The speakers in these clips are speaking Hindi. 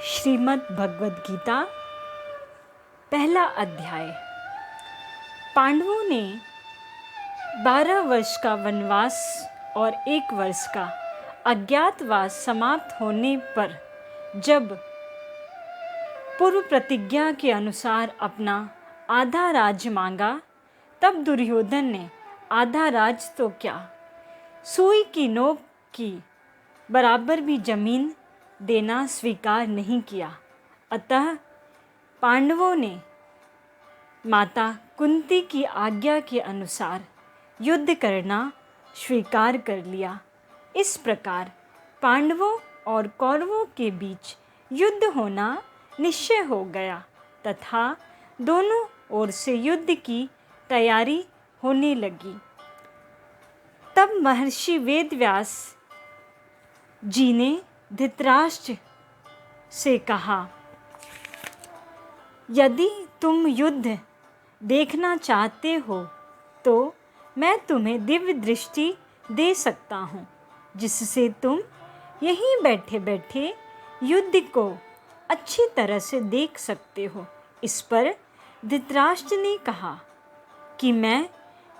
श्रीमद् भगवद गीता पहला अध्याय। पांडवों ने 12 वर्ष का वनवास और 1 वर्ष का अज्ञातवास समाप्त होने पर जब पूर्व प्रतिज्ञा के अनुसार अपना आधा राज्य मांगा, तब दुर्योधन ने आधा राज्य तो क्या, सुई की नोक की बराबर भी जमीन देना स्वीकार नहीं किया। अतः पांडवों ने माता कुंती की आज्ञा के अनुसार युद्ध करना स्वीकार कर लिया। इस प्रकार पांडवों और कौरवों के बीच युद्ध होना निश्चय हो गया तथा दोनों ओर से युद्ध की तैयारी होने लगी। तब महर्षि वेदव्यास जी ने धृतराष्ट्र से कहा, यदि तुम युद्ध देखना चाहते हो तो मैं तुम्हें दिव्य दृष्टि दे सकता हूँ, जिससे तुम यहीं बैठे बैठे युद्ध को अच्छी तरह से देख सकते हो। इस पर धृतराष्ट्र ने कहा कि मैं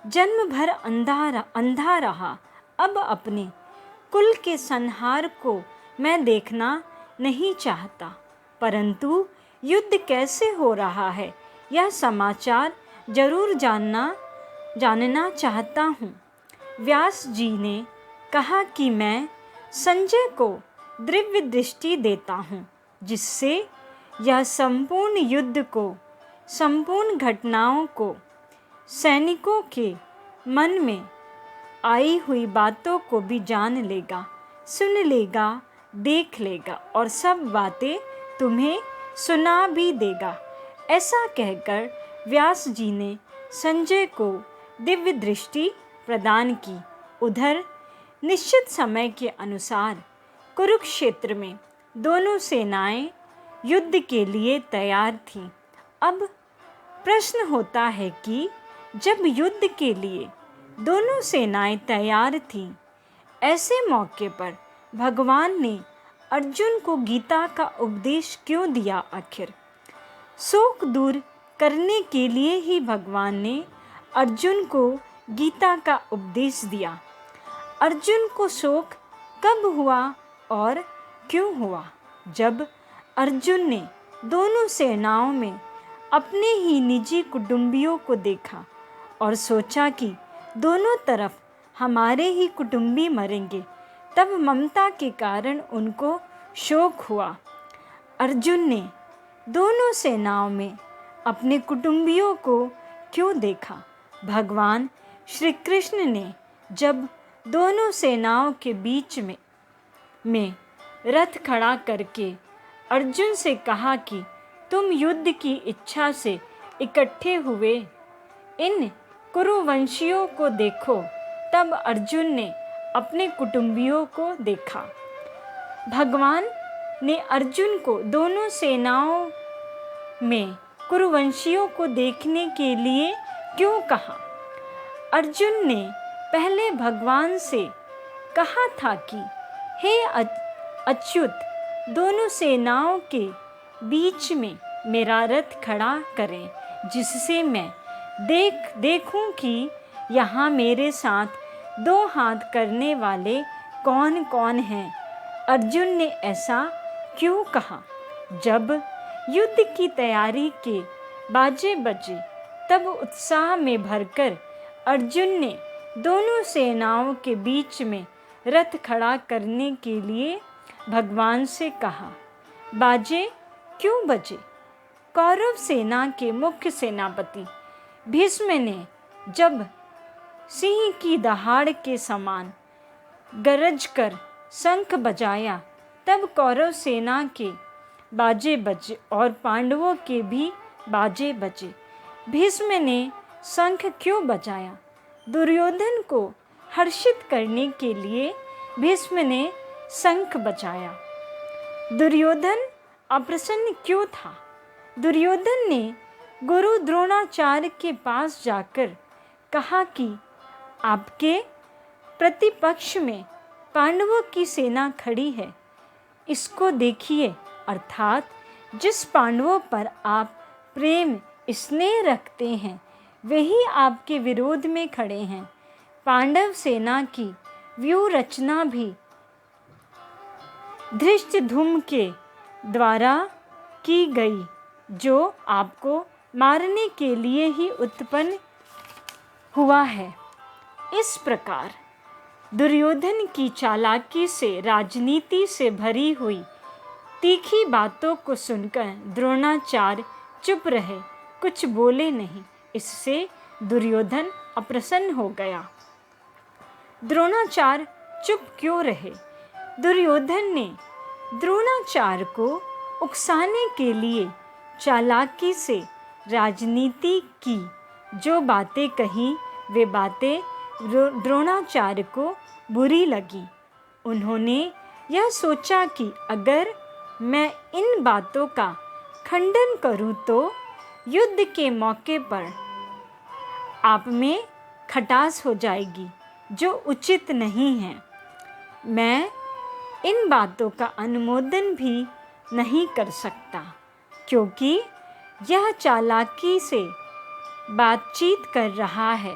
जन्म भर अंधा रहा, अब अपने कुल के संहार को मैं देखना नहीं चाहता, परंतु युद्ध कैसे हो रहा है यह समाचार जरूर जानना चाहता हूँ। व्यास जी ने कहा कि मैं संजय को दिव्य दृष्टि देता हूँ, जिससे यह संपूर्ण युद्ध को, संपूर्ण घटनाओं को, सैनिकों के मन में आई हुई बातों को भी जान लेगा, सुन लेगा, देख लेगा और सब बातें तुम्हें सुना भी देगा। ऐसा कहकर व्यास जी ने संजय को दिव्य दृष्टि प्रदान की। उधर निश्चित समय के अनुसार कुरुक्षेत्र में दोनों सेनाएं युद्ध के लिए तैयार थीं। अब प्रश्न होता है कि जब युद्ध के लिए दोनों सेनाएं तैयार थीं, ऐसे मौके पर भगवान ने अर्जुन को गीता का उपदेश क्यों दिया? आखिर शोक दूर करने के लिए ही भगवान ने अर्जुन को गीता का उपदेश दिया। अर्जुन को शोक कब हुआ और क्यों हुआ? जब अर्जुन ने दोनों सेनाओं में अपने ही निजी कुटुंबियों को देखा और सोचा कि दोनों तरफ हमारे ही कुटुंबी मरेंगे, तब ममता के कारण उनको शोक हुआ। अर्जुन ने दोनों सेनाओं में अपने कुटुंबियों को क्यों देखा? भगवान श्री कृष्ण ने जब दोनों सेनाओं के बीच में रथ खड़ा करके अर्जुन से कहा कि तुम युद्ध की इच्छा से इकट्ठे हुए इन कुरुवंशियों को देखो, तब अर्जुन ने अपने कुटुंबियों को देखा। भगवान ने अर्जुन को दोनों सेनाओं में कुरुवंशियों को देखने के लिए क्यों कहा? अर्जुन ने पहले भगवान से कहा था कि हे अच्युत, दोनों सेनाओं के बीच में मेरा रथ खड़ा करें, जिससे मैं देखूं कि यहाँ मेरे साथ 2 हाथ करने वाले कौन कौन हैं। अर्जुन ने ऐसा क्यों कहा? जब युद्ध की तैयारी के बाजे बजे, तब उत्साह में भरकर अर्जुन ने दोनों सेनाओं के बीच में रथ खड़ा करने के लिए भगवान से कहा। बाजे क्यों बजे? कौरव सेना के मुख्य सेनापति भीष्म ने जब सिंह की दहाड़ के समान गरज कर शंख बजाया, तब कौरव सेना के बाजे बजे और पांडवों के भी बाजे बजे। भीष्म ने शंख क्यों बजाया? दुर्योधन को हर्षित करने के लिए भीष्म ने शंख बजाया। दुर्योधन अप्रसन्न क्यों था? दुर्योधन ने गुरु द्रोणाचार्य के पास जाकर कहा कि आपके प्रतिपक्ष में पांडवों की सेना खड़ी है, इसको देखिए, अर्थात जिस पांडवों पर आप प्रेम स्नेह रखते हैं वही आपके विरोध में खड़े हैं। पांडव सेना की व्यूह रचना भी धृष्टद्युम्न के द्वारा की गई, जो आपको मारने के लिए ही उत्पन्न हुआ है। इस प्रकार दुर्योधन की चालाकी से राजनीति से भरी हुई तीखी बातों को सुनकर द्रोणाचार्य चुप रहे, कुछ बोले नहीं। इससे दुर्योधन अप्रसन्न हो गया। द्रोणाचार्य चुप क्यों रहे? दुर्योधन ने द्रोणाचार्य को उकसाने के लिए चालाकी से राजनीति की जो बातें कही वे बातें द्रोणाचार्य को बुरी लगी। उन्होंने यह सोचा कि अगर मैं इन बातों का खंडन करूं तो युद्ध के मौके पर आप में खटास हो जाएगी, जो उचित नहीं है। मैं इन बातों का अनुमोदन भी नहीं कर सकता, क्योंकि यह चालाकी से बातचीत कर रहा है,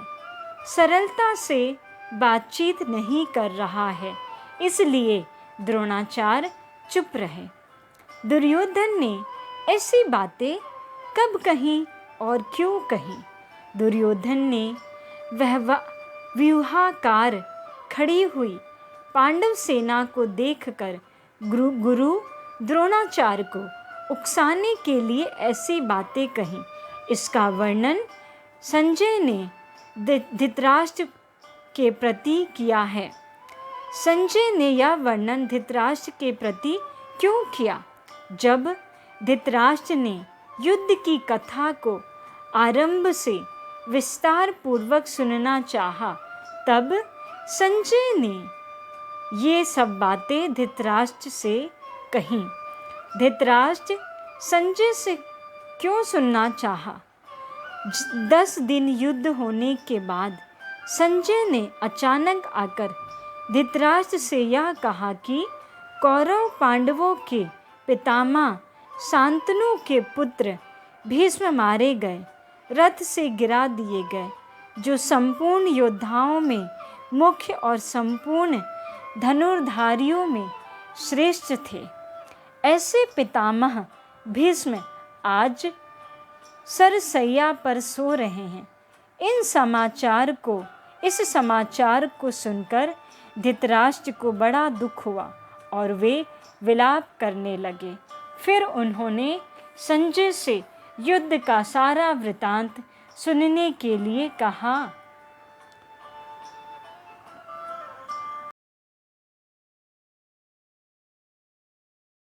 सरलता से बातचीत नहीं कर रहा है। इसलिए द्रोणाचार्य चुप रहे। दुर्योधन ने ऐसी बातें कब कहीं और क्यों कहीं? दुर्योधन ने वह व्यूहाकार खड़ी हुई पांडव सेना को देखकर गुरु द्रोणाचार्य को उकसाने के लिए ऐसी बातें कहीं। इसका वर्णन संजय ने धृतराष्ट्र के प्रति किया है। संजय ने यह वर्णन धृतराष्ट्र के प्रति क्यों किया? जब धृतराष्ट्र ने युद्ध की कथा को आरंभ से विस्तार पूर्वक सुनना चाहा, तब संजय ने ये सब बातें धृतराष्ट्र से कहीं। धृतराष्ट्र संजय से क्यों सुनना चाहा? 10 दिन युद्ध होने के बाद संजय ने अचानक आकर धृतराष्ट्र से यह कहा कि कौरव पांडवों के पितामह शांतनु के पुत्र भीष्म मारे गए, रथ से गिरा दिए गए, जो संपूर्ण योद्धाओं में मुख्य और संपूर्ण धनुर्धारियों में श्रेष्ठ थे। ऐसे पितामह भीष्म आज सरसैया पर सो रहे हैं। इस समाचार को सुनकर धृतराष्ट्र को बड़ा दुख हुआ और वे विलाप करने लगे। फिर उन्होंने संजय से युद्ध का सारा वृतांत सुनने के लिए कहा।